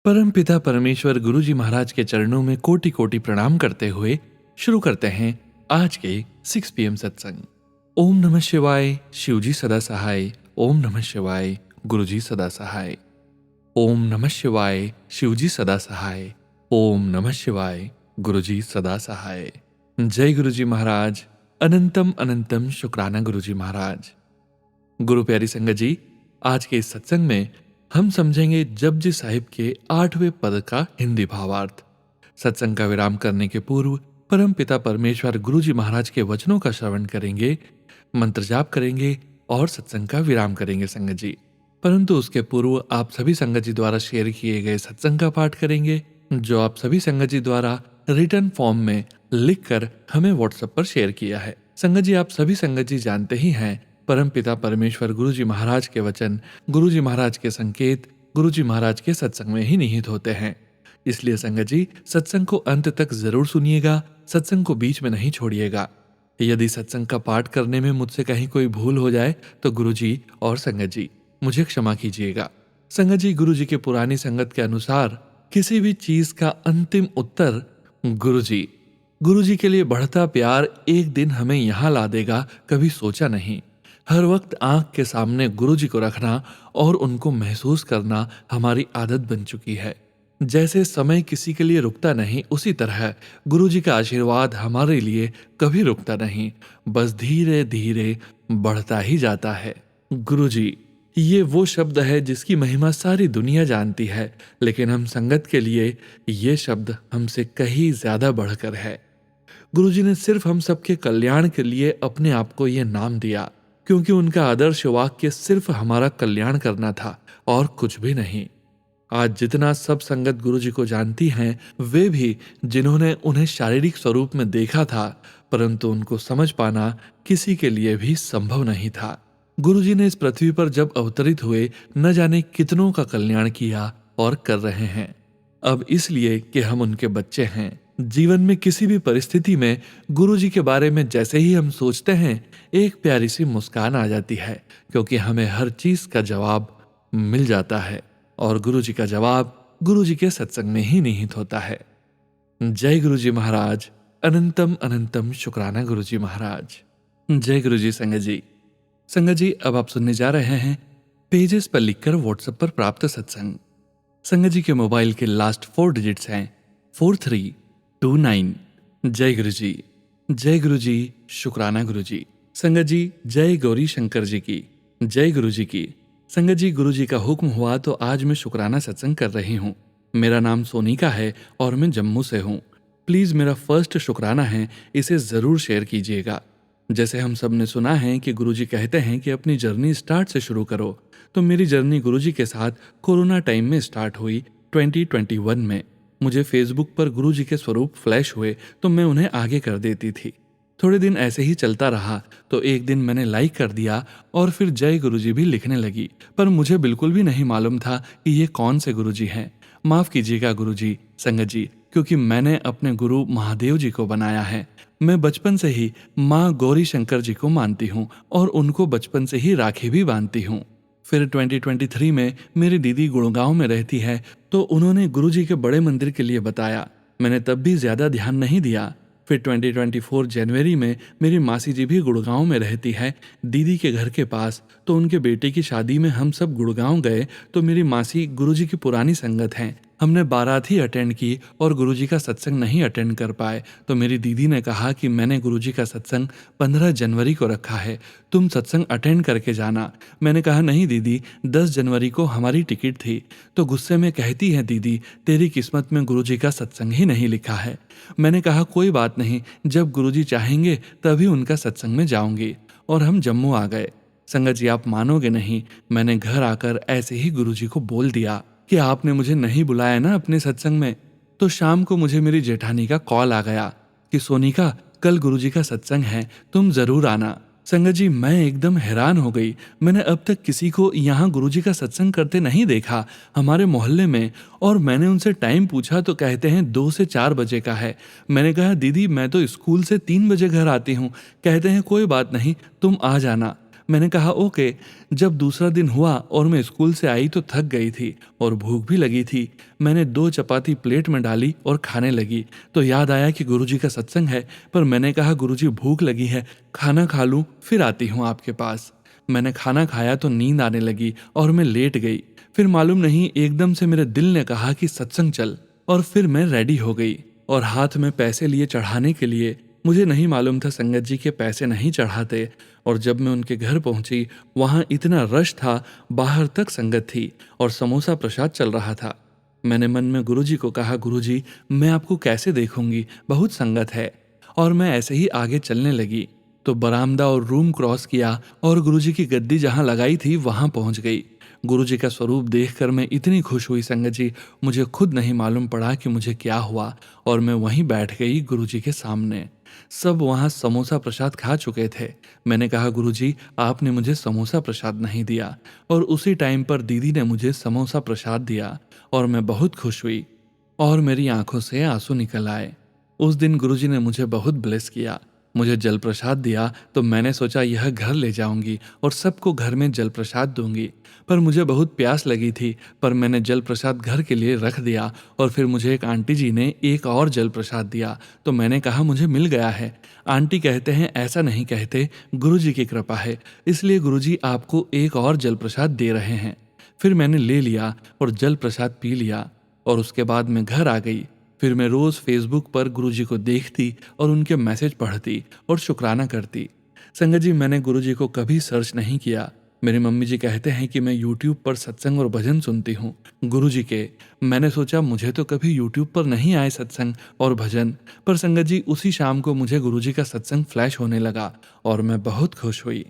परम पिता परमेश्वर गुरुजी महाराज के चरणों में कोटि कोटि प्रणाम करते हुए शुरू करते हैं आज के 6 PM सत्संग। ओम नमः शिवाय, शिवजी सदा सहाय। ओम नमः शिवाय, गुरुजी सदा सहाय। ओम नमः शिवाय, शिवजी सदा सहाय। ओम नमः शिवाय, गुरुजी सदा सहाय। जय गुरुजी महाराज। अनंतम अनंतम शुक्राना गुरुजी महाराज। गुरु प्यारी संगत जी, आज के इस सत्संग में हम समझेंगे जपजी साहिब के 8वें पद का हिंदी भावार्थ। सत्संग का विराम करने के पूर्व परम पिता परमेश्वर गुरुजी महाराज के वचनों का श्रवण करेंगे, मंत्र जाप करेंगे और सत्संग का विराम करेंगे संगत जी। परंतु उसके पूर्व आप सभी संगत जी द्वारा शेयर किए गए सत्संग का पाठ करेंगे, जो आप सभी संगत जी द्वारा रिटर्न फॉर्म में लिखकर हमें व्हाट्सएप पर शेयर किया है। संगत जी, आप सभी संगत जी जानते ही हैं, परम पिता परमेश्वर गुरुजी महाराज के वचन, गुरुजी महाराज के संकेत, गुरुजी महाराज के सत्संग में ही निहित होते हैं। इसलिए संगत जी, सत्संग को अंत तक जरूर सुनिएगा, सत्संग को बीच में नहीं छोड़िएगा। यदि सत्संग का पाठ करने में मुझसे कहीं कोई भूल हो जाए तो गुरुजी और संगत जी मुझे क्षमा कीजिएगा। संगत जी, गुरुजी के पुरानी संगत के अनुसार किसी भी चीज का अंतिम उत्तर गुरुजी के लिए बढ़ता प्यार एक दिन हमें यहाँ ला देगा, कभी सोचा नहीं। हर वक्त आंख के सामने गुरुजी को रखना और उनको महसूस करना हमारी आदत बन चुकी है। जैसे समय किसी के लिए रुकता नहीं, उसी तरह गुरुजी का आशीर्वाद हमारे लिए कभी रुकता नहीं, बस धीरे धीरे बढ़ता ही जाता है। गुरुजी, ये वो शब्द है जिसकी महिमा सारी दुनिया जानती है, लेकिन हम संगत के लिए ये शब्द हमसे कहीं ज्यादा बढ़कर है। गुरुजी ने सिर्फ हम सबके कल्याण के लिए अपने आप को ये नाम दिया, क्योंकि उनका आदर्श वाक्य सिर्फ हमारा कल्याण करना था और कुछ भी नहीं। आज जितना सब संगत गुरुजी को जानती हैं, वे भी जिन्होंने उन्हें शारीरिक स्वरूप में देखा था, परंतु उनको समझ पाना किसी के लिए भी संभव नहीं था। गुरुजी ने इस पृथ्वी पर जब अवतरित हुए न जाने कितनों का कल्याण किया और कर रहे हैं। अब इसलिए कि हम उनके बच्चे हैं, जीवन में किसी भी परिस्थिति में गुरुजी के बारे में जैसे ही हम सोचते हैं, एक प्यारी सी मुस्कान आ जाती है, क्योंकि हमें हर चीज का जवाब मिल जाता है और गुरुजी का जवाब गुरुजी के सत्संग में ही निहित होता है। जय गुरुजी महाराज। अनंतम अनंतम शुक्राना गुरुजी महाराज। जय गुरुजी। संगत जी, अब आप सुनने जा रहे हैं पेजेस पर लिखकर व्हाट्सएप पर प्राप्त सत्संग। संगत जी के मोबाइल के लास्ट 4 डिजिट्स हैं 4329। जय गुरुजी। जय गुरुजी। शुक्राना गुरुजी। संगत जी, जय गौरी शंकर जी की। जय गुरुजी की। संगत जी, गुरुजी का हुक्म हुआ तो आज मैं शुक्राना सत्संग कर रही हूँ। मेरा नाम सोनिका है और मैं जम्मू से हूँ। प्लीज मेरा फर्स्ट शुक्राना है, इसे जरूर शेयर कीजिएगा। जैसे हम सब ने सुना है कि गुरुजी कहते हैं कि अपनी जर्नी स्टार्ट से शुरू करो, तो मेरी जर्नी गुरुजी के साथ कोरोना टाइम में स्टार्ट हुई 2021 में। मुझे फेसबुक पर गुरुजी के स्वरूप फ्लैश हुए तो मैं उन्हें आगे कर देती थी। थोड़े दिन ऐसे ही चलता रहा तो एक दिन मैंने लाइक कर दिया और फिर जय गुरुजी भी लिखने लगी, पर मुझे बिल्कुल भी नहीं मालूम था कि ये कौन से गुरुजी हैं। माफ कीजिएगा गुरुजी, संगत जी, क्योंकि मैंने अपने गुरु महादेव जी को बनाया है। मैं बचपन से ही माँ गौरी शंकर जी को मानती हूँ और उनको बचपन से ही राखी भी बांधती हूँ। फिर 2023 में मेरी दीदी गुड़गांव में रहती है, तो उन्होंने गुरुजी के बड़े मंदिर के लिए बताया। मैंने तब भी ज्यादा ध्यान नहीं दिया। फिर 2024 जनवरी में मेरी मासी जी भी गुड़गांव में रहती है, दीदी के घर के पास, तो उनके बेटे की शादी में हम सब गुड़गांव गए। तो मेरी मासी गुरुजी की पुरानी संगत हैं, हमने बारात ही अटेंड की और गुरुजी का सत्संग नहीं अटेंड कर पाए। तो मेरी दीदी ने कहा कि मैंने गुरुजी का सत्संग 15 जनवरी को रखा है, तुम सत्संग अटेंड करके जाना। मैंने कहा नहीं दीदी, 10 जनवरी को हमारी टिकट थी। तो गुस्से में कहती है दीदी, तेरी किस्मत में गुरुजी का सत्संग ही नहीं लिखा है। मैंने कहा कोई बात नहीं, जब गुरुजी चाहेंगे तभी उनका सत्संग में जाऊंगी। और हम जम्मू आ गए। संगत जी, आप मानोगे नहीं, मैंने घर आकर ऐसे ही गुरुजी को बोल दिया कि आपने मुझे नहीं बुलाया ना अपने सत्संग में। तो शाम को मुझे मेरी जेठानी का कॉल आ गया कि सोनिका, कल गुरुजी का सत्संग है, तुम जरूर आना। संगत जी, मैं एकदम हैरान हो गई। मैंने अब तक किसी को यहाँ गुरुजी का सत्संग करते नहीं देखा हमारे मोहल्ले में। और मैंने उनसे टाइम पूछा तो कहते हैं 2 से 4 बजे का है। मैंने कहा दीदी, मैं तो स्कूल से 3 बजे घर आती हूँ। कहते हैं कोई बात नहीं, तुम आ जाना। मैंने कहा ओके। जब दूसरा दिन हुआ और मैं स्कूल से आई तो थक गई थी और भूख भी लगी थी। मैंने 2 चपाती प्लेट में डाली और खाने लगी तो याद आया कि गुरुजी का सत्संग है, पर मैंने कहा गुरुजी भूख लगी है, खाना खा लूं फिर आती हूँ आपके पास। मैंने खाना खाया तो नींद आने लगी और मैं लेट गई। फिर मालूम नहीं एकदम से मेरे दिल ने कहा कि सत्संग चल, और फिर मैं रेडी हो गई और हाथ में पैसे लिए चढ़ाने के लिए। मुझे नहीं मालूम था संगत जी के पैसे नहीं चढ़ाते। और जब मैं उनके घर पहुंची वहां इतना रश था, बाहर तक संगत थी और समोसा प्रसाद चल रहा था। मैंने मन में गुरुजी को कहा गुरुजी मैं आपको कैसे देखूंगी, बहुत संगत है। और मैं ऐसे ही आगे चलने लगी तो बरामदा और रूम क्रॉस किया और गुरुजी की गद्दी जहां लगाई थी वहां पहुंच गई। गुरुजी का स्वरूप देखकर मैं इतनी खुश हुई संगत जी, मुझे खुद नहीं मालूम पड़ा कि मुझे क्या हुआ। और मैं वहीं बैठ गई गुरुजी के सामने। सब वहां समोसा प्रसाद खा चुके थे। मैंने कहा गुरुजी आपने मुझे समोसा प्रसाद नहीं दिया। और उसी टाइम पर दीदी ने मुझे समोसा प्रसाद दिया और मैं बहुत खुश हुई और मेरी आंखों से आंसू निकल आए। उस दिन गुरुजी ने मुझे बहुत ब्लेस किया, मुझे जल प्रसाद दिया तो मैंने सोचा यह घर ले जाऊंगी और सबको घर में जल प्रसाद दूंगी। पर मुझे बहुत प्यास लगी थी, पर मैंने जल प्रसाद घर के लिए रख दिया। और फिर मुझे एक आंटी जी ने एक और जल प्रसाद दिया तो मैंने कहा मुझे मिल गया है। आंटी कहते हैं ऐसा नहीं कहते, गुरुजी की कृपा है, इसलिए गुरुजी आपको एक और जल प्रसाद दे रहे हैं। फिर मैंने ले लिया और जल प्रसाद पी लिया और उसके बाद मैं घर आ गई। फिर मैं रोज फेसबुक पर गुरुजी को देखती और उनके मैसेज पढ़ती और शुक्राना करती। संगत जी मैंने गुरुजी को कभी सर्च नहीं किया। मेरी मम्मी जी कहते हैं कि मैं यूट्यूब पर सत्संग और भजन सुनती हूँ गुरुजी के। मैंने सोचा मुझे तो कभी यूट्यूब पर नहीं आए सत्संग और भजन, पर संगत जी उसी शाम को मुझे गुरुजी का सत्संग फ्लैश होने लगा और मैं बहुत खुश हुई।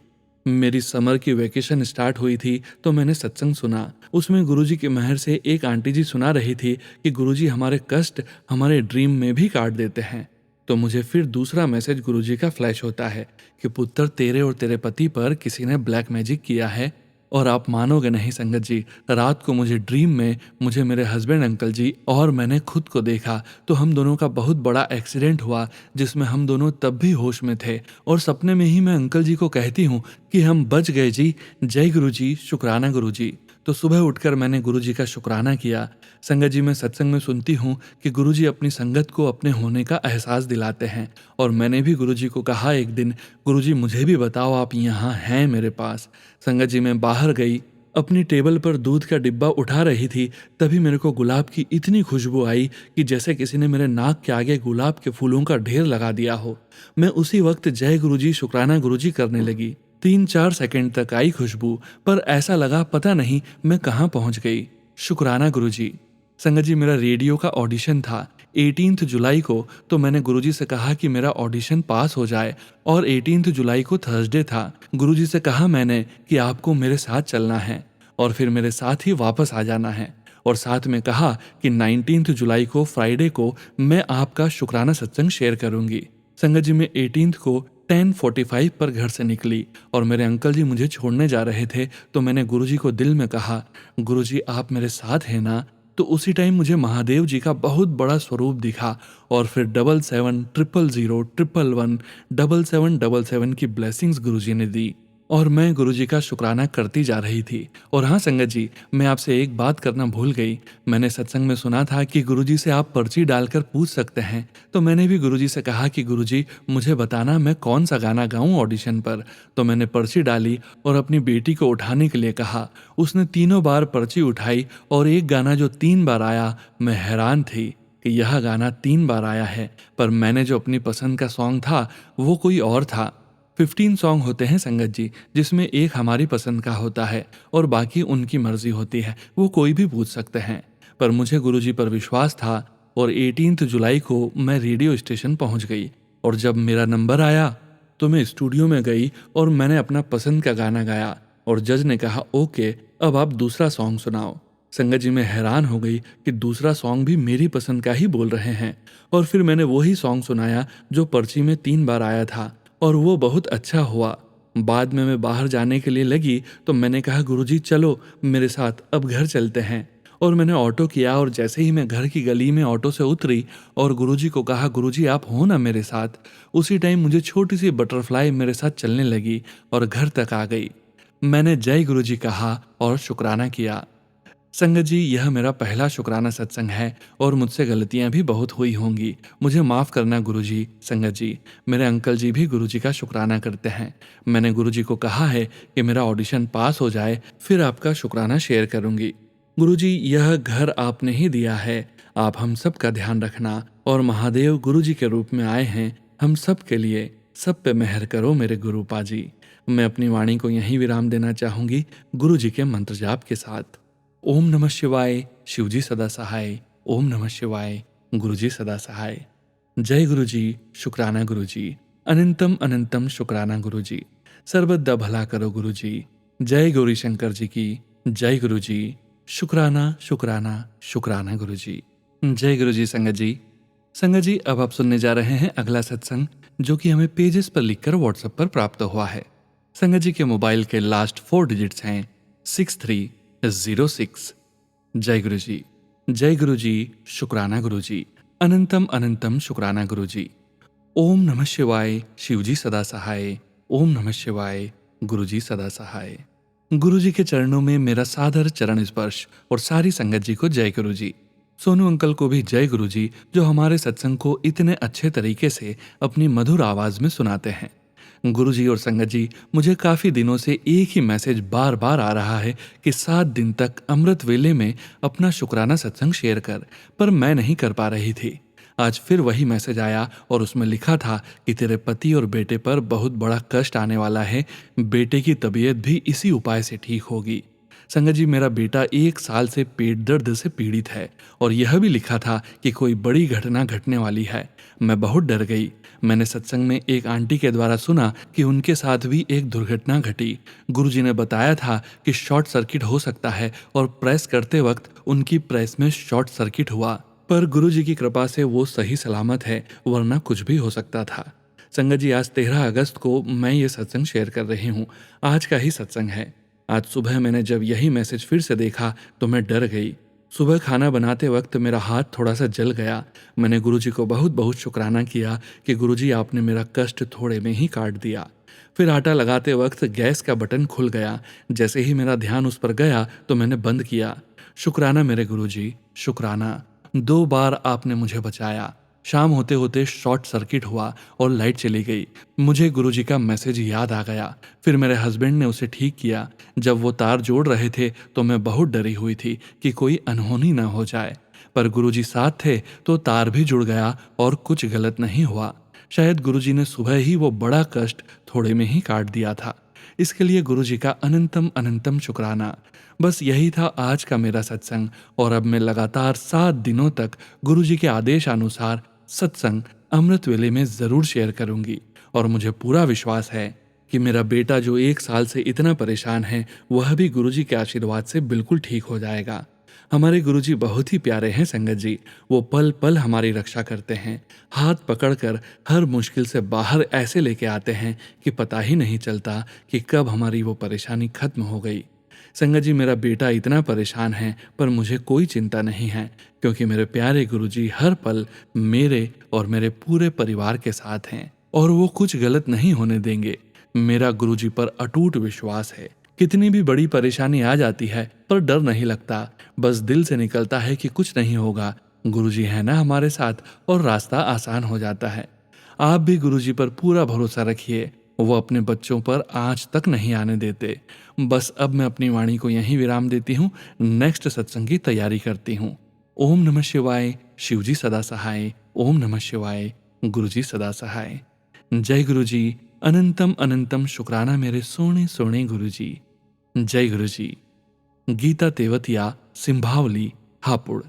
मेरी समर की वैकेशन स्टार्ट हुई थी तो मैंने सत्संग सुना। उसमें गुरुजी की मेहर से एक आंटी जी सुना रही थी कि गुरुजी हमारे कष्ट हमारे ड्रीम में भी काट देते हैं। तो मुझे फिर दूसरा मैसेज गुरुजी का फ्लैश होता है कि पुत्र तेरे और तेरे पति पर किसी ने ब्लैक मैजिक किया है। और आप मानोगे नहीं संगत जी, रात को मुझे ड्रीम में मुझे मेरे हस्बैंड अंकल जी और मैंने खुद को देखा तो हम दोनों का बहुत बड़ा एक्सीडेंट हुआ जिसमें हम दोनों तब भी होश में थे। और सपने में ही मैं अंकल जी को कहती हूँ कि हम बच गए जी, जय गुरु जी, शुक्राना गुरु जी। तो सुबह उठकर मैंने गुरुजी का शुक्राना किया। संगत जी मैं सत्संग में सुनती हूँ कि गुरुजी अपनी संगत को अपने होने का एहसास दिलाते हैं। और मैंने भी गुरुजी को कहा एक दिन गुरुजी मुझे भी बताओ आप यहाँ हैं मेरे पास। संगत जी मैं बाहर गई, अपनी टेबल पर दूध का डिब्बा उठा रही थी, तभी मेरे को गुलाब की इतनी खुशबू आई कि जैसे किसी ने मेरे नाक के आगे गुलाब के फूलों का ढेर लगा दिया हो। मैं उसी वक्त जय गुरुजी शुक्राना गुरुजी करने लगी। 3-4 सेकंड तक आई खुशबू, पर ऐसा लगा पता नहीं मैं कहाँ पहुंच गई। शुक्राना गुरुजी। संगत जी मेरा रेडियो का ऑडिशन था 18 जुलाई को, तो मैंने गुरुजी से कहा कि मेरा ऑडिशन पास हो जाए। और 18 जुलाई को थर्सडे था। गुरुजी से कहा मैंने कि आपको मेरे साथ चलना है और फिर मेरे साथ ही वापस आ जाना है। और साथ में कहा कि 19 जुलाई को फ्राइडे को मैं आपका शुक्राना सत्संग शेयर करूंगी। संगत जी मैं 18 को 10:45 पर घर से निकली और मेरे अंकल जी मुझे छोड़ने जा रहे थे। तो मैंने गुरुजी को दिल में कहा गुरुजी आप मेरे साथ हैं ना। तो उसी टाइम मुझे महादेव जी का बहुत बड़ा स्वरूप दिखा और फिर 770001117777 की ब्लेसिंग्स गुरुजी ने दी और मैं गुरुजी का शुक्राना करती जा रही थी। और हाँ संगत जी मैं आपसे एक बात करना भूल गई। मैंने सत्संग में सुना था कि गुरुजी से आप पर्ची डालकर पूछ सकते हैं, तो मैंने भी गुरुजी से कहा कि गुरुजी मुझे बताना मैं कौन सा गाना गाऊं ऑडिशन पर। तो मैंने पर्ची डाली और अपनी बेटी को उठाने के लिए कहा। उसने तीनों बार पर्ची उठाई और एक गाना जो 3 बार आया, मैं हैरान थी कि यह गाना 3 बार आया है, पर मैंने जो अपनी पसंद का सॉन्ग था वो कोई और था। 15 सॉन्ग होते हैं संगत जी, जिसमें एक हमारी पसंद का होता है और बाकी उनकी मर्जी होती है, वो कोई भी पूछ सकते हैं। पर मुझे गुरुजी पर विश्वास था और 18 जुलाई को मैं रेडियो स्टेशन पहुंच गई। और जब मेरा नंबर आया तो मैं स्टूडियो में गई और मैंने अपना पसंद का गाना गाया और जज ने कहा ओके अब आप दूसरा सॉन्ग सुनाओ। संगत जी मैं हैरान हो गई कि दूसरा सॉन्ग भी मेरी पसंद का ही बोल रहे हैं। और फिर मैंने वही सॉन्ग सुनाया जो पर्ची में 3 बार आया था और वो बहुत अच्छा हुआ। बाद में मैं बाहर जाने के लिए लगी तो मैंने कहा गुरुजी चलो मेरे साथ अब घर चलते हैं। और मैंने ऑटो किया और जैसे ही मैं घर की गली में ऑटो से उतरी और गुरुजी को कहा, गुरुजी आप हो ना मेरे साथ, उसी टाइम मुझे छोटी सी बटरफ्लाई मेरे साथ चलने लगी और घर तक आ गई। मैंने जय गुरुजी कहा और शुक्राना किया। संगत जी, यह मेरा पहला शुक्राना सत्संग है और मुझसे गलतियां भी बहुत हुई होंगी, मुझे माफ़ करना गुरुजी। संगत जी, मेरे अंकल जी भी गुरुजी का शुक्राना करते हैं। मैंने गुरुजी को कहा है कि मेरा ऑडिशन पास हो जाए फिर आपका शुक्राना शेयर करूंगी। गुरुजी, यह घर आपने ही दिया है, आप हम सब का ध्यान रखना और महादेव गुरुजी के रूप में आए हैं हम सब के लिए, सब पे मेहर करो मेरे गुरु पाजी। मैं अपनी वाणी को यहीं विराम देना चाहूंगी गुरुजी के मंत्र जाप के साथ। ओम नमः शिवाय, शिवजी सदा सहाय। ओम नमः शिवाय, गुरुजी सदा सहाय। जय गुरुजी, शुक्राना गुरुजी। अनंतम अनंतम शुक्राना गुरुजी। सर्वदा भला करो गुरुजी। जय गौरी शंकर जी की जय गुरुजी। शुक्राना शुक्राना शुक्राना गुरुजी। जय गुरुजी। संगत जी, अब आप सुनने जा रहे हैं अगला सत्संग, जो कि हमें पेजेस पर लिखकर व्हाट्सएप पर प्राप्त हुआ है। संगत जी के मोबाइल के लास्ट 4 डिजिट्स हैं 6306। जय गुरुजी। जय गुरुजी, शुक्राना गुरुजी। अनंतम अनंतम शुक्राना गुरुजी। ओम नमः शिवाय, शिवजी सदा सहाय। ओम नमः शिवाय, गुरुजी सदा सहाय। गुरुजी के चरणों में मेरा सादर चरण स्पर्श और सारी संगत जी को जय गुरुजी। सोनू अंकल को भी जय गुरुजी, जो हमारे सत्संग को इतने अच्छे तरीके से अपनी मधुर आवाज में सुनाते हैं। गुरुजी और संगत जी, मुझे काफी दिनों से एक ही मैसेज बार बार आ रहा है कि 7 दिन तक अमृत वेले में अपना शुक्राना सत्संग शेयर कर, पर मैं नहीं कर पा रही थी। आज फिर वही मैसेज आया और उसमें लिखा था कि तेरे पति और बेटे पर बहुत बड़ा कष्ट आने वाला है, बेटे की तबीयत भी इसी उपाय से ठीक होगी। संगत जी, मेरा बेटा 1 साल से पेट दर्द से पीड़ित है और यह भी लिखा था कि कोई बड़ी घटना घटने वाली है। मैं बहुत डर गई। मैंने सत्संग में एक आंटी के द्वारा सुना कि उनके साथ भी एक दुर्घटना घटी। गुरुजी ने बताया था कि शॉर्ट सर्किट हो सकता है और प्रेस करते वक्त उनकी प्रेस में शॉर्ट सर्किट हुआ, पर गुरुजी की कृपा से वो सही सलामत है, वरना कुछ भी हो सकता था। संगत जी, आज 13 अगस्त को मैं ये सत्संग शेयर कर रही हूँ। आज का ही सत्संग है। आज सुबह मैंने जब यही मैसेज फिर से देखा तो मैं डर गई। सुबह खाना बनाते वक्त मेरा हाथ थोड़ा सा जल गया। मैंने गुरुजी को बहुत बहुत शुक्राना किया कि गुरुजी आपने मेरा कष्ट थोड़े में ही काट दिया। फिर आटा लगाते वक्त गैस का बटन खुल गया। जैसे ही मेरा ध्यान उस पर गया तो मैंने बंद किया। शुक्राना मेरे गुरुजी, शुक्राना। 2 बार आपने मुझे बचाया। शाम होते होते शॉर्ट सर्किट हुआ और लाइट चली गई। मुझे गुरुजी का मैसेज याद आ गया। फिर मेरे हस्बैंड ने उसे ठीक किया। जब वो तार जोड़ रहे थे तो मैं बहुत डरी हुई थी कि कोई अनहोनी ना हो जाए, पर गुरुजी साथ थे तो तार भी जुड़ गया और कुछ गलत नहीं हुआ। शायद गुरुजी ने सुबह ही वो बड़ा कष्ट थोड़े में ही काट दिया था। इसके लिए गुरुजी का अनंतम अनंतम शुक्राना। बस यही था आज का मेरा सत्संग और अब मैं लगातार 7 दिनों तक गुरुजी के आदेश अनुसार सत्संग अमृत वेले में जरूर शेयर करूंगी। और मुझे पूरा विश्वास है कि मेरा बेटा जो 1 साल से इतना परेशान है, वह भी गुरुजी के आशीर्वाद से बिल्कुल ठीक हो जाएगा। हमारे गुरुजी बहुत ही प्यारे हैं संगत जी। वो पल पल हमारी रक्षा करते हैं, हाथ पकड़कर हर मुश्किल से बाहर ऐसे लेके आते हैं कि पता ही नहीं चलता कि कब हमारी वो परेशानी खत्म हो गई। संगत जी, मेरा बेटा इतना परेशान है पर मुझे कोई चिंता नहीं है, क्योंकि मेरे प्यारे गुरुजी हर पल मेरे और मेरे पूरे परिवार के साथ हैं और वो कुछ गलत नहीं होने देंगे। मेरा गुरुजी पर अटूट विश्वास है। कितनी भी बड़ी परेशानी आ जाती है पर डर नहीं लगता, बस दिल से निकलता है कि कुछ नहीं होगा, गुरुजी है ना हमारे साथ, और रास्ता आसान हो जाता है। आप भी गुरुजी पर पूरा भरोसा रखिए, वो अपने बच्चों पर आंच तक नहीं आने देते। बस अब मैं अपनी वाणी को यहीं विराम देती हूँ, नेक्स्ट सत्संग की तैयारी करती हूँ। ओम नमः शिवाय, शिवजी सदा सहाय। ओम नमः शिवाय, गुरुजी सदा सहाय। जय गुरुजी। अनंतम अनंतम शुक्राना मेरे सोने सोने गुरुजी। जय गुरुजी। गीता तेवतिया, सिंभावली, हापुड़।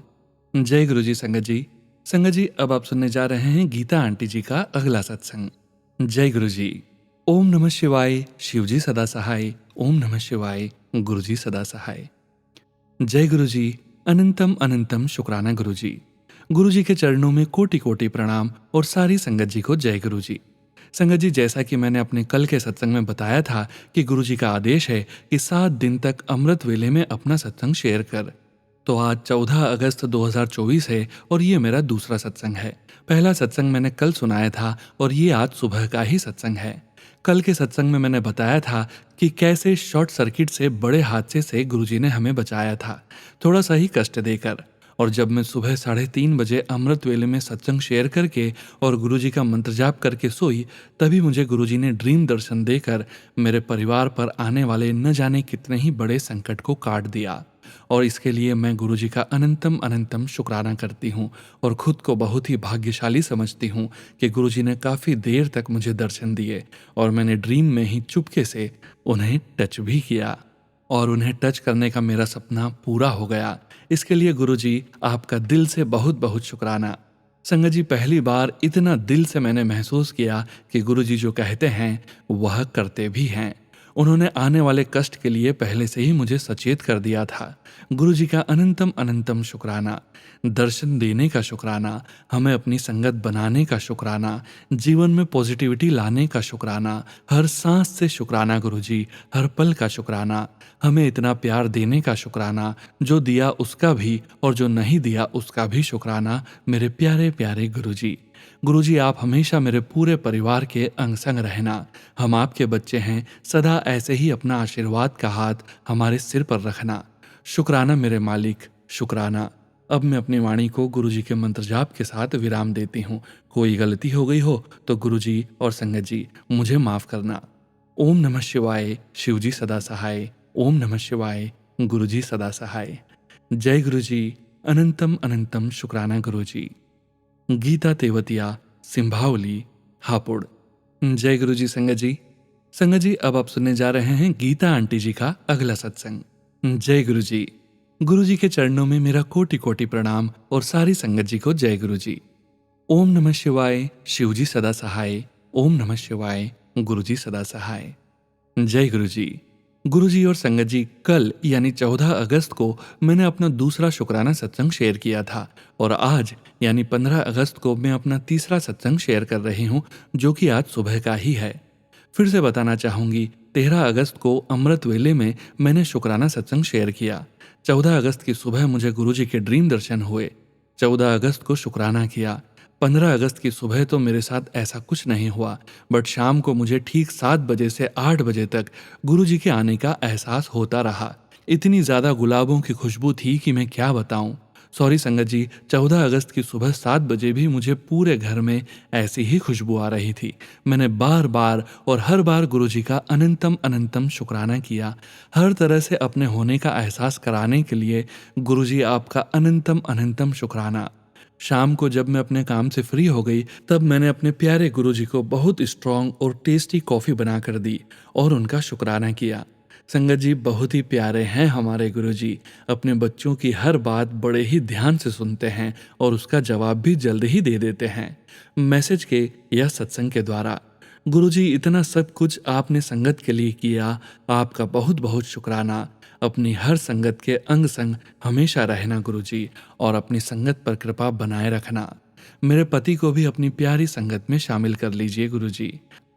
जय गुरुजी। संगत जी, अब आप सुनने जा रहे हैं गीता आंटी जी का अगला सत्संग। जय गुरुजी। ओम नमः शिवाय, शिवजी सदा सहाय। ओम नमः शिवाय, गुरुजी सदा सहाय। जय गुरुजी। अनंतम अनंतम शुक्राना गुरुजी। गुरुजी के चरणों में कोटि कोटि प्रणाम और सारी संगत जी को जय गुरुजी। संगत जी, जैसा कि मैंने अपने कल के सत्संग में बताया था कि गुरुजी का आदेश है कि 7 दिन तक अमृत वेले में अपना सत्संग शेयर कर, तो आज 14 अगस्त 2024 है और ये मेरा दूसरा सत्संग है। पहला सत्संग मैंने कल सुनाया था और ये आज सुबह का ही सत्संग है। कल के सत्संग में मैंने बताया था कि कैसे शॉर्ट सर्किट से बड़े हादसे से गुरुजी ने हमें बचाया था, थोड़ा सा ही कष्ट देकर। और जब मैं सुबह 3:30 बजे अमृत वेले में सत्संग शेयर करके और गुरुजी का मंत्र जाप करके सोई, तभी मुझे गुरुजी ने ड्रीम दर्शन देकर मेरे परिवार पर आने वाले न जाने कितने ही बड़े संकट को काट दिया। और इसके लिए मैं गुरुजी का अनंतम अनंतम शुक्राना करती हूँ और खुद को बहुत ही भाग्यशाली समझती हूँ कि गुरुजी ने काफ़ी देर तक मुझे दर्शन दिए और मैंने ड्रीम में ही चुपके से उन्हें टच भी किया और उन्हें टच करने का मेरा सपना पूरा हो गया। इसके लिए गुरुजी आपका दिल से बहुत बहुत शुक्राना। संगत जी, पहली बार इतना दिल से मैंने महसूस किया कि गुरुजी जो कहते हैं वह करते भी हैं। उन्होंने आने वाले कष्ट के लिए पहले से ही मुझे सचेत कर दिया था। गुरुजी का अनंतम अनंतम शुक्राना, दर्शन देने का शुक्राना, हमें अपनी संगत बनाने का शुक्राना, जीवन में पॉजिटिविटी लाने का शुक्राना, हर सांस से शुक्राना गुरुजी, हर पल का शुक्राना, हमें इतना प्यार देने का शुक्राना, जो दिया उसका भी और जो नहीं दिया उसका भी शुक्राना। मेरे प्यारे प्यारे गुरुजी, गुरुजी आप हमेशा मेरे पूरे परिवार के अंग संग रहना। हम आपके बच्चे हैं, सदा ऐसे ही अपना आशीर्वाद का हाथ हमारे सिर पर रखना। शुक्राना मेरे मालिक, शुक्राना। अब मैं अपनी वाणी को गुरुजी के मंत्र जाप के साथ विराम देती हूँ। कोई गलती हो गई हो तो गुरुजी और संगत जी मुझे माफ करना। ओम नमः शिवाय, शिवजी सदा सहाय। ओम नमः शिवाय, गुरुजी सदा सहाय। जय गुरुजी, अनंतम अनंतम शुक्राना गुरुजी। गीता तेवतिया, सिंभावली, हापुड़। जय गुरुजी संगत जी। संगत जी, अब आप सुनने जा रहे हैं गीता आंटी जी का अगला सत्संग। जय गुरुजी। गुरुजी के चरणों में मेरा कोटि कोटि प्रणाम और सारी संगत जी को जय गुरुजी। ओम नमः शिवाय, शिवजी सदा सहाय। ओम नमः शिवाय, गुरुजी सदा सहाय। जय गुरुजी। गुरुजी और संगत जी, कल यानी 14 अगस्त को मैंने अपना दूसरा शुक्राना सत्संग शेयर किया था और आज यानी 15 अगस्त को मैं अपना तीसरा सत्संग शेयर कर रही हूँ, जो कि आज सुबह का ही है। फिर से बताना चाहूँगी, 13 अगस्त को अमृत वेले में मैंने शुक्राना सत्संग शेयर किया। 14 अगस्त की सुबह मुझे गुरुजी के ड्रीम दर्शन हुए। 14 अगस्त को शुक्राना किया। 15 अगस्त की सुबह तो मेरे साथ ऐसा कुछ नहीं हुआ, बट शाम को मुझे ठीक 7 बजे से 8 बजे तक गुरुजी के आने का एहसास होता रहा। इतनी ज़्यादा गुलाबों की खुशबू थी कि मैं क्या बताऊं। सॉरी संगत जी, 14 अगस्त की सुबह 7 बजे भी मुझे पूरे घर में ऐसी ही खुशबू आ रही थी। मैंने बार बार और हर बार गुरुजी का अनंतम अनंतम शुक्राना किया। हर तरह से अपने होने का एहसास कराने के लिए गुरुजी आपका अनंतम अनंतम शुक्राना। शाम को जब मैं अपने काम से फ्री हो गई, तब मैंने अपने प्यारे गुरुजी को बहुत स्ट्रांग और टेस्टी कॉफ़ी बनाकर दी और उनका शुक्राना किया। संगत जी, बहुत ही प्यारे हैं हमारे गुरुजी। अपने बच्चों की हर बात बड़े ही ध्यान से सुनते हैं और उसका जवाब भी जल्द ही दे देते हैं, मैसेज के या सत्संग के द्वारा। गुरुजी, इतना सब कुछ आपने संगत के लिए किया, आपका बहुत बहुत शुक्राना। अपनी हर संगत के अंग संग हमेशा रहना गुरुजी, और अपनी संगत पर कृपा बनाए रखना। मेरे पति को भी अपनी प्यारी संगत में शामिल कर लीजिए गुरुजी।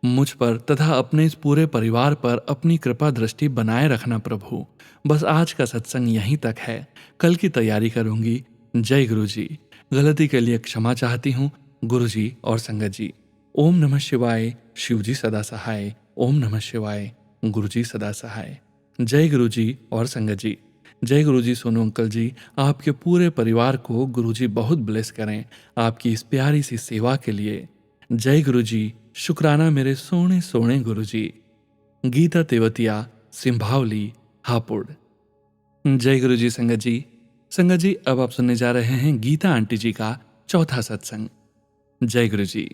मुझ पर तथा अपने इस पूरे परिवार पर अपनी कृपा दृष्टि बनाए रखना प्रभु। बस आज का सत्संग यहीं तक है, कल की तैयारी करूंगी। जय गुरुजी। गलती के लिए क्षमा चाहती हूँ गुरुजी और संगत जी। ओम नमः शिवाय, शिवजी सदा सहाय। ओम नमः शिवाय, गुरुजी सदा सहाय। जय गुरुजी और संगत जी। जय गुरुजी सोनू अंकल जी, आपके पूरे परिवार को गुरुजी बहुत ब्लेस करें आपकी इस प्यारी सी सेवा के लिए। जय गुरुजी। शुक्राना मेरे सोने सोने गुरुजी। गीता तेवतिया, सिंभावली, हापुड़। जय गुरुजी संगत जी। संगत जी, अब आप सुनने जा रहे हैं गीता आंटी जी का चौथा सत्संग। जय गुरुजी।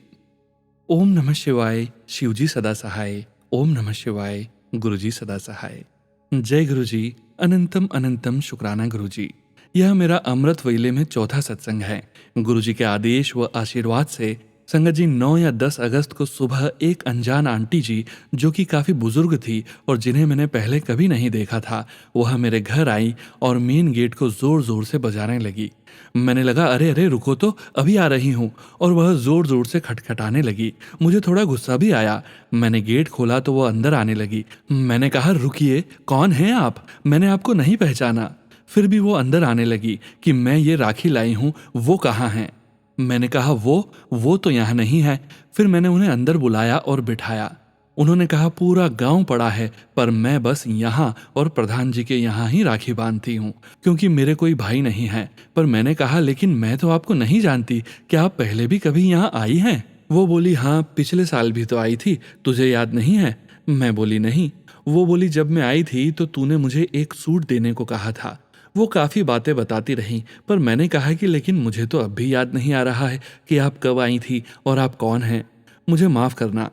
ओम नमः शिवाय, शिवजी सदा सहाय। ओम नमः शिवाय, गुरुजी सदा सहाय। जय गुरुजी। अनंतम अनंतम शुक्राना गुरुजी। यह मेरा अमृत वेले में चौथा सत्संग है। गुरुजी के आदेश व आशीर्वाद से संगत जी 9 या 10 अगस्त को सुबह एक अनजान आंटी जी, जो कि काफ़ी बुजुर्ग थी और जिन्हें मैंने पहले कभी नहीं देखा था, वह मेरे घर आई और मेन गेट को ज़ोर ज़ोर से बजाने लगी। मैंने लगा अरे अरे रुको तो, अभी आ रही हूँ, और वह ज़ोर ज़ोर से खटखटाने लगी। मुझे थोड़ा गुस्सा भी आया। मैंने गेट खोला तो वह अंदर आने लगी। मैंने कहा रुकिए, कौन हैं आप? मैंने आपको नहीं पहचाना। फिर भी वो अंदर आने लगी कि मैं ये राखी लाई हूँ, वो कहाँ है। मैंने कहा वो तो यहाँ नहीं है। फिर मैंने उन्हें अंदर बुलाया और बिठाया। उन्होंने कहा पूरा गांव पड़ा है, पर मैं बस यहाँ और प्रधान जी के यहाँ ही राखी बांधती हूँ, क्योंकि मेरे कोई भाई नहीं है। पर मैंने कहा लेकिन मैं तो आपको नहीं जानती, क्या आप पहले भी कभी यहाँ आई हैं? वो बोली हाँ, पिछले साल भी तो आई थी, तुझे याद नहीं है? मैं बोली नहीं। वो बोली जब मैं आई थी तो तूने मुझे एक सूट देने को कहा था। वो काफ़ी बातें बताती रहीं, पर मैंने कहा कि लेकिन मुझे तो अब भी याद नहीं आ रहा है कि आप कब आई थी और आप कौन हैं, मुझे माफ़ करना।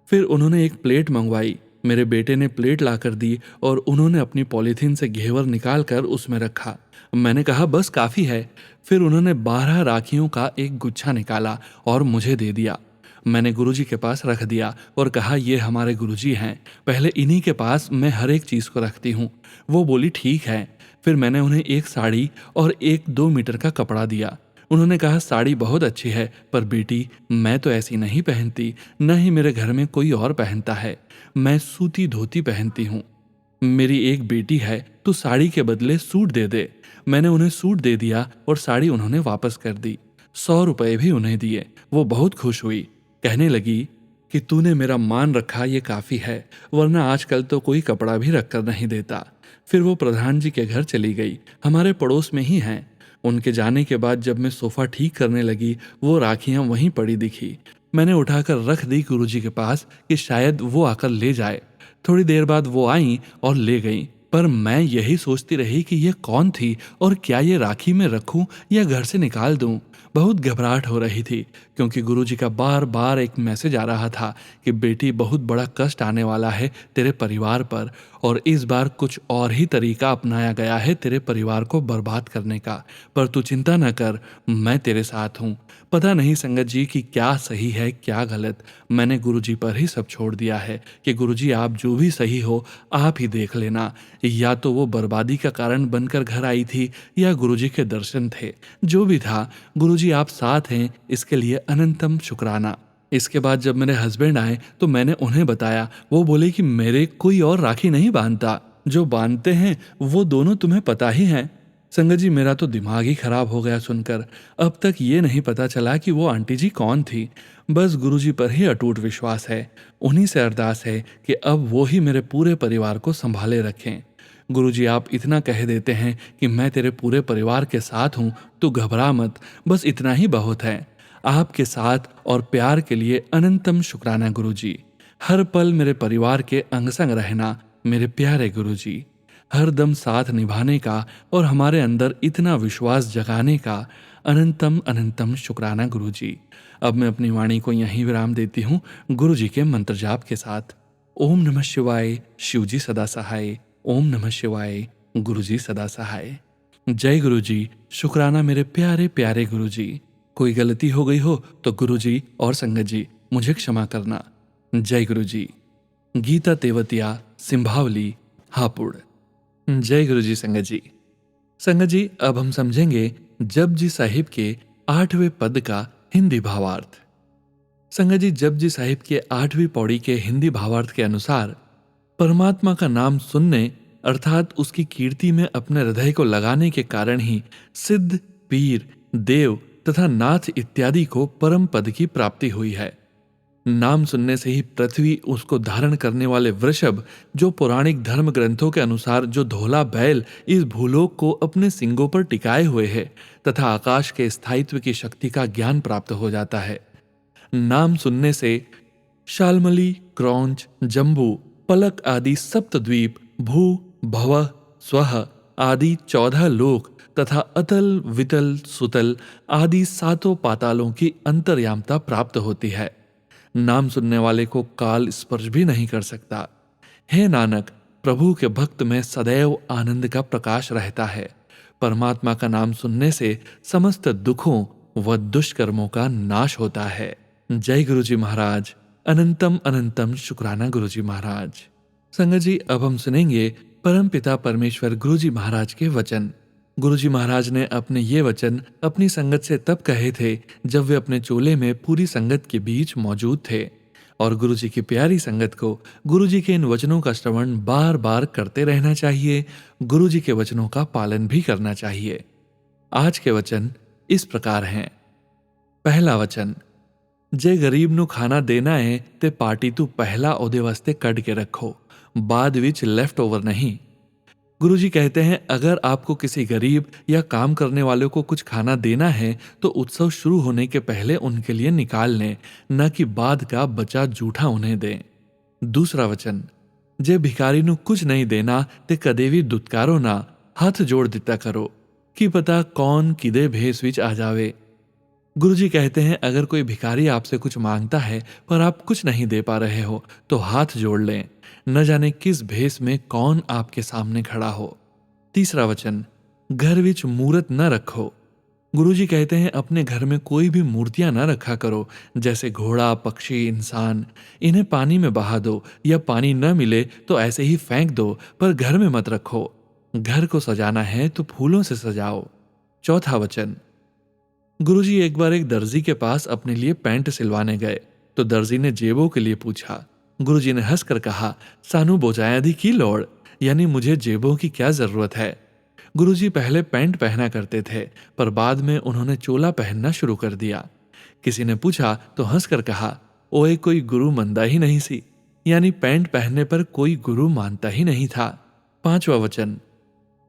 फिर उन्होंने एक प्लेट मंगवाई। मेरे बेटे ने प्लेट लाकर दी और उन्होंने अपनी पॉलीथीन से घेवर निकाल कर उसमें रखा। मैंने कहा बस काफ़ी है। फिर उन्होंने 12 राखियों का एक गुच्छा निकाला और मुझे दे दिया। मैंने गुरुजी के पास रख दिया और कहा ये हमारे गुरुजी हैं, पहले इन्हीं के पास मैं हर एक चीज़ को रखती हूँ। वो बोली ठीक है। फिर मैंने उन्हें एक साड़ी और एक 2 मीटर का कपड़ा दिया। उन्होंने कहा साड़ी बहुत अच्छी है, पर बेटी मैं तो ऐसी नहीं पहनती, न ही मेरे घर में कोई और पहनता है। मैं सूती धोती पहनती हूँ। मेरी एक बेटी है, तो साड़ी के बदले सूट दे दे। मैंने उन्हें सूट दे दिया और साड़ी उन्होंने वापस कर दी। 100 रुपए भी उन्हें दिए। वो बहुत खुश हुई, कहने लगी कि तूने मेरा मान रखा, ये काफ़ी है, वरना आजकल तो कोई कपड़ा भी रखकर नहीं देता। फिर वो प्रधान जी के घर चली गई, हमारे पड़ोस में ही हैं। उनके जाने के बाद जब मैं सोफ़ा ठीक करने लगी, वो राखियाँ वहीं पड़ी दिखी। मैंने उठाकर रख दी गुरुजी के पास कि शायद वो आकर ले जाए। थोड़ी देर बाद वो आई और ले गई, पर मैं यही सोचती रही कि ये कौन थी और क्या ये राखी में रखूं या घर से निकाल दूं। बहुत घबराहट हो रही थी, क्योंकि गुरुजी का बार बार एक मैसेज आ रहा था कि बेटी बहुत बड़ा कष्ट आने वाला है तेरे परिवार पर, और इस बार कुछ और ही तरीका अपनाया गया है तेरे परिवार को बर्बाद करने का। पर तू चिंता न कर, मैं तेरे साथ हूँ। पता नहीं संगत जी कि क्या सही है क्या गलत। मैंने गुरुजी पर ही सब छोड़ दिया है कि गुरुजी आप जो भी सही हो आप ही देख लेना। या तो वो बर्बादी का कारण बनकर घर आई थी या गुरुजी के दर्शन थे। जो भी था, गुरुजी आप साथ हैं, इसके लिए अनंतम शुक्राना। इसके बाद जब मेरे हस्बैंड आए तो मैंने उन्हें बताया। वो बोले कि मेरे कोई और राखी नहीं बांधता, जो बांधते हैं वो दोनों तुम्हें पता ही हैं। संगत जी मेरा तो दिमाग ही खराब हो गया सुनकर। अब तक ये नहीं पता चला कि वो आंटी जी कौन थी। बस गुरुजी पर ही अटूट विश्वास है। उन्हीं से अरदास है कि अब वो ही मेरे पूरे परिवार को संभाले रखें। गुरुजी आप इतना कह देते हैं कि मैं तेरे पूरे परिवार के साथ हूँ, तो घबरा मत, बस इतना ही बहुत है। आपके साथ और प्यार के लिए अनंतम शुक्राना गुरुजी। हर पल मेरे परिवार के अंग संग रहना मेरे प्यारे गुरुजी। हर दम साथ निभाने का और हमारे अंदर इतना विश्वास जगाने का अनंतम अनंतम शुक्राना गुरुजी। अब मैं अपनी वाणी को यहीं विराम देती हूँ गुरुजी के मंत्र जाप के साथ। ओम नमः शिवाय, शिवजी सदा सहाय। ओम नमः शिवाय, गुरुजी सदा सहाय। जय गुरुजी। शुक्राना मेरे प्यारे प्यारे गुरुजी। कोई गलती हो गई हो तो गुरुजी और संगत जी मुझे क्षमा करना। जय गुरुजी। गीता तेवतिया, सिंभावली, हापुड़। जय गुरुजी संगत जी। संगत जी अब हम समझेंगे जपजी साहिब के 8वें पद का हिंदी भावार्थ। संगत जी जपजी साहिब के 8वीं पौड़ी के हिंदी भावार्थ के अनुसार परमात्मा का नाम सुनने अर्थात उसकी कीर्ति में अपने हृदय को लगाने के कारण ही सिद्ध, पीर, देव तथा नाथ इत्यादि को परम पद की प्राप्ति हुई है। नाम सुनने से ही पृथ्वी, उसको धारण करने वाले वृषभ, जो पौराणिक धर्म ग्रंथों के अनुसार जो धोला बैल इस भूलोक को अपने सिंगों पर टिकाए हुए है, तथा आकाश के स्थायित्व की शक्ति का ज्ञान प्राप्त हो जाता है। नाम सुनने से शालमली, क्रौंच, जम्बू, पलक आदि सप्तद्वीप, भू, भव, स्वह आदि 14 लोक तथा अतल, वितल, सुतल आदि 7 पातालों की अंतर्यामता प्राप्त होती है। नाम सुनने वाले को काल स्पर्श भी नहीं कर सकता। हे नानक, प्रभु के भक्त में सदैव आनंद का प्रकाश रहता है। परमात्मा का नाम सुनने से समस्त दुखों व दुष्कर्मों का नाश होता है। जय गुरुजी महाराज। अनंतम अनंतम शुक्राना गुरुजी महाराज। संगत जी अब हम सुनेंगे परम पिता परमेश्वर गुरुजी महाराज के वचन। गुरुजी महाराज ने अपने ये वचन अपनी संगत से तब कहे थे जब वे अपने चोले में पूरी संगत के बीच मौजूद थे। और गुरुजी की प्यारी संगत को गुरुजी के इन वचनों का श्रवण बार बार करते रहना चाहिए। गुरुजी के वचनों का पालन भी करना चाहिए। आज के वचन इस प्रकार हैं। पहला वचन, जे गरीब ਨੂੰ ਖਾਣਾ ਦੇਣਾ ਹੈ ਤੇ ਪਾਰਟੀ ਤੂੰ पहला ਉਹਦੇ वास्ते ਕੱਢ के रखो, बाद विच लेफ्ट ओवर नहीं। गुरुजी कहते हैं अगर आपको किसी गरीब या काम करने वालों को कुछ खाना देना है तो उत्सव शुरू होने के पहले उनके लिए निकाल लें, न कि बाद का बचा जूठा उन्हें दें। दूसरा वचन, जे भिखारी ਨੂੰ कुछ नहीं देना ते कदे भी दुत्कारो ना, हथ जोड़ दिता करो कि पता कौन किदे भेस विच आ जावे। गुरुजी कहते हैं अगर कोई भिखारी आपसे कुछ मांगता है पर आप कुछ नहीं दे पा रहे हो तो हाथ जोड़ लें, न जाने किस भेस में कौन आपके सामने खड़ा हो। तीसरा वचन, घर विच मूर्त न रखो। गुरुजी कहते हैं अपने घर में कोई भी मूर्तियां न रखा करो, जैसे घोड़ा, पक्षी, इंसान। इन्हें पानी में बहा दो या पानी न मिले तो ऐसे ही फेंक दो, पर घर में मत रखो। घर को सजाना है तो फूलों से सजाओ। चौथा वचन, गुरुजी एक बार एक दर्जी के पास अपने लिए पैंट सिलवाने गए तो दर्जी ने जेबों के लिए पूछा। गुरुजी ने हंसकर कहा, सानू बोझाया दी की लोड़, यानी मुझे जेबों की क्या जरूरत है। गुरुजी पहले पैंट पहना करते थे पर बाद में उन्होंने चोला पहनना शुरू कर दिया। किसी ने पूछा तो हंसकर कहा, ओए कोई गुरु मंदा ही नहीं सी, यानी पैंट पहनने पर कोई गुरु मानता ही नहीं था। पांचवा वचन,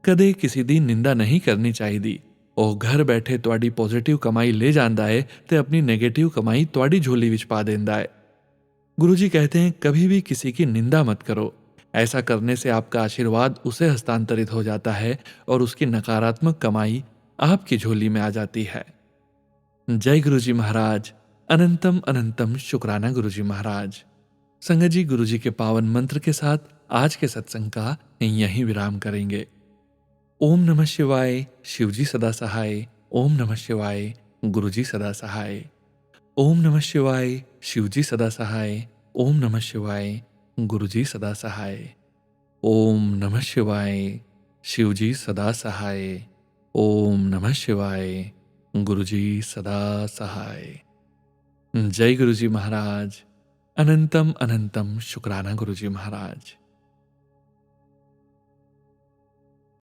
कदे किसी दी निंदा नहीं करनी चाहिए। ਉਹ घर बैठे ਤੁਹਾਡੀ पॉजिटिव कमाई ले ਜਾਂਦਾ है ते अपनी नेगेटिव कमाई ਤੁਹਾਡੀ झोली विच पा देंदा है। गुरुजी कहते हैं कभी भी किसी की निंदा मत करो, ऐसा करने से आपका आशीर्वाद उसे हस्तांतरित हो जाता है और उसकी नकारात्मक कमाई आपकी झोली में आ जाती है। जय गुरुजी महाराज। अनंतम अनंतम शुक्राना गुरुजी महाराज। संगत जी, गुरुजी के पावन मंत्र के साथ आज के सत्संग का यहीं विराम करेंगे। ओम नमः शिवाय। शिवजी सदा सहाय। ओम नमः शिवाय। गुरुजी सदा सहाय। ओम नमः शिवाय। शिवजी सदा सहाय। ओम नमः शिवाय। गुरुजी सदा सहाय। ओम नमः शिवाय। शिवजी सदा सहाय। ओम नमः शिवाय। गुरुजी सदा सहाय। जय गुरुजी महाराज। अनंतम अनंतम शुक्राना गुरुजी महाराज।